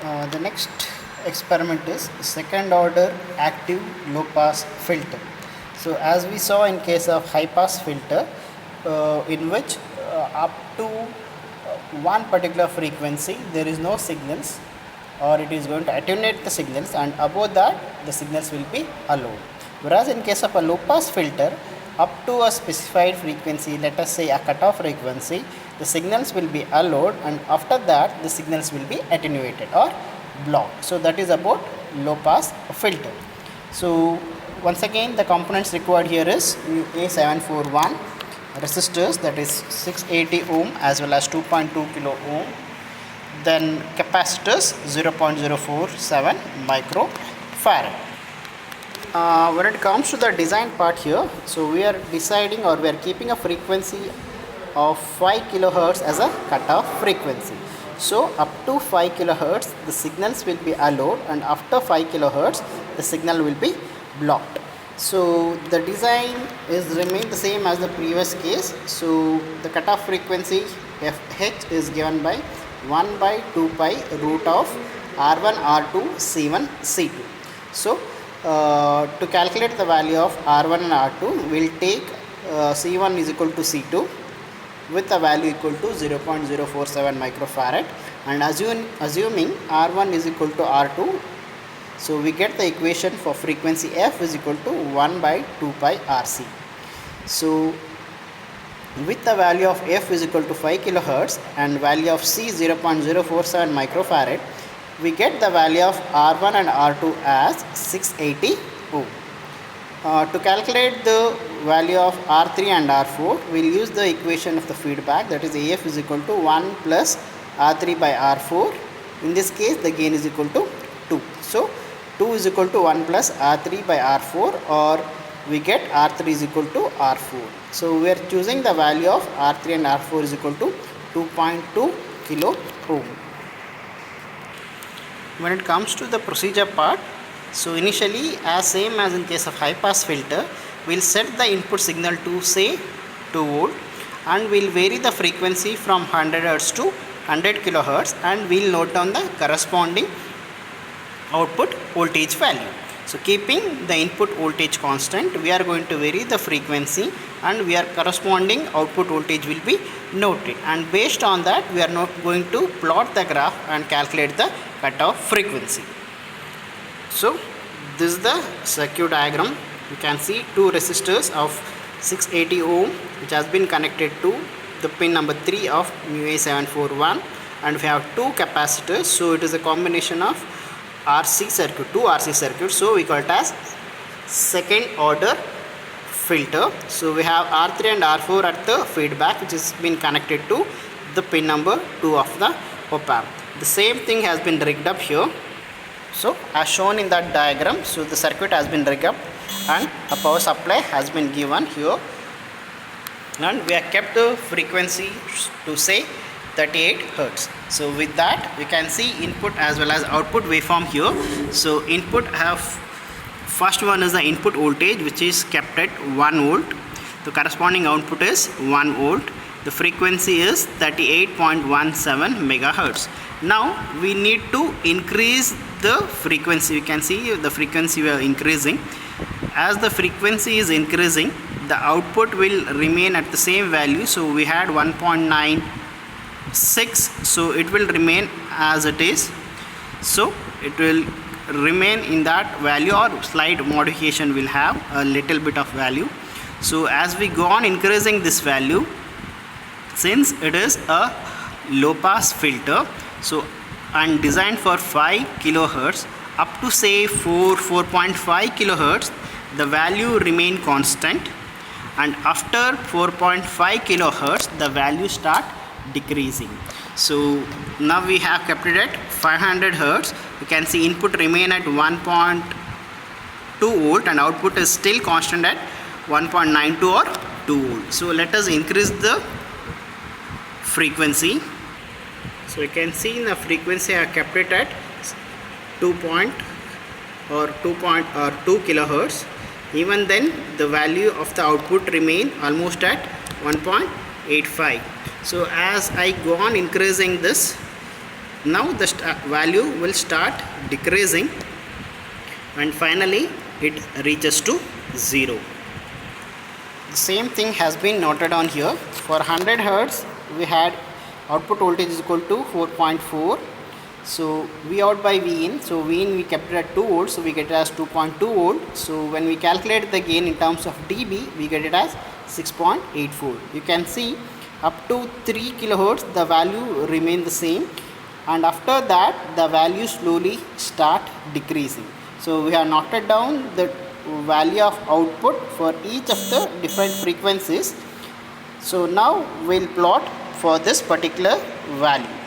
The next experiment is second order active low pass filter. So as we saw in case of high pass filter, in which up to one particular frequency there is no signals, or it is going to attenuate the signals, and above that the signals will be allowed. Whereas in case of a low pass filter, up to a specified frequency, let us say a cutoff frequency, the signals will be allowed, and after that the signals will be attenuated or blocked. So that is about low pass filter. So once again, the components required here is A741 resistors, that is 680 ohm as well as 2.2 kilo ohm, then capacitors 0.047 microfarad. When it comes to the design part here, so we are deciding, or we are keeping a frequency of 5 kilohertz as a cutoff frequency. So up to 5 kilohertz the signals will be allowed, and after 5 kilohertz the signal will be blocked. So the design is remain the same as the previous case. So the cutoff frequency FH is given by 1 by 2 pi root of R1 R2 C1 C2. So to calculate the value of R1 and R2, we will take C1 is equal to C2 with a value equal to 0.047 microfarad, and assuming R1 is equal to R2, so we get the equation for frequency F is equal to 1 by 2 pi RC. So with the value of F is equal to 5 kilohertz and value of C 0.047 microfarad, we get the value of R1 and R2 as 680 ohm. To calculate the value of R3 and R4, we will use the equation of the feedback, that is AF is equal to 1 plus R3 by R4. In this case the gain is equal to 2. So 2 is equal to 1 plus R3 by R4, or we get R3 is equal to R4. So we are choosing the value of R3 and R4 is equal to 2.2 kilo ohm. When it comes to the procedure part, so initially, as same as in case of high pass filter, we will set the input signal to say 2 volt, and we will vary the frequency from 100 Hz to 100 kilohertz, and we will note down the corresponding output voltage value. So keeping the input voltage constant, we are going to vary the frequency, and we are corresponding output voltage will be noted, and based on that we are not going to plot the graph and calculate the cutoff frequency. So this is the circuit diagram. You can see two resistors of 680 ohm which has been connected to the pin number 3 of A741, and we have two capacitors. So it is a combination of RC circuit, two RC circuits, so we call it as second order filter. So we have R3 and R4 at the feedback, which has been connected to the pin number 2 of the op-amp. The same thing has been rigged up here. So as shown in that diagram, so the circuit has been rigged up and a power supply has been given here, and we have kept the frequency to say 38 Hertz. So with that we can see input as well as output waveform here. So input have, first one is the input voltage which is kept at 1 volt. The corresponding output is 1 volt. The frequency is 38.17 megahertz. Now we need to increase the frequency. You can see the frequency we are increasing. As the frequency is increasing, the output will remain at the same value. So we had 1.96, so it will remain as it is. So it will remain in that value, or slight modification will have a little bit of value. So as we go on increasing this value, since it is a low pass filter, so and designed for 5 kilohertz, up to say 4.5 kilohertz the value remain constant, and after 4.5 kilohertz the value start decreasing. So now we have kept it at 500 hertz. You can see input remain at 1.2 volt and output is still constant at 1.92 or 2 volt. So let us increase the frequency. So you can see in the frequency I have kept it at 2 kilohertz. Even then the value of the output remain almost at 1.85. So as I go on increasing this Now the value will start decreasing and finally it reaches to 0. The same thing has been noted on here. For 100 Hertz we had output voltage is equal to 4.4. So V out by V in, so V in we kept it at 2 volts, so we get it as 2.2 volt. So when we calculate the gain in terms of dB, we get it as 6.84. You can see up to 3 kilohertz the value remain the same, and after that the value slowly start decreasing. So we have noted down the value of output for each of the different frequencies. So now we'll plot for this particular value.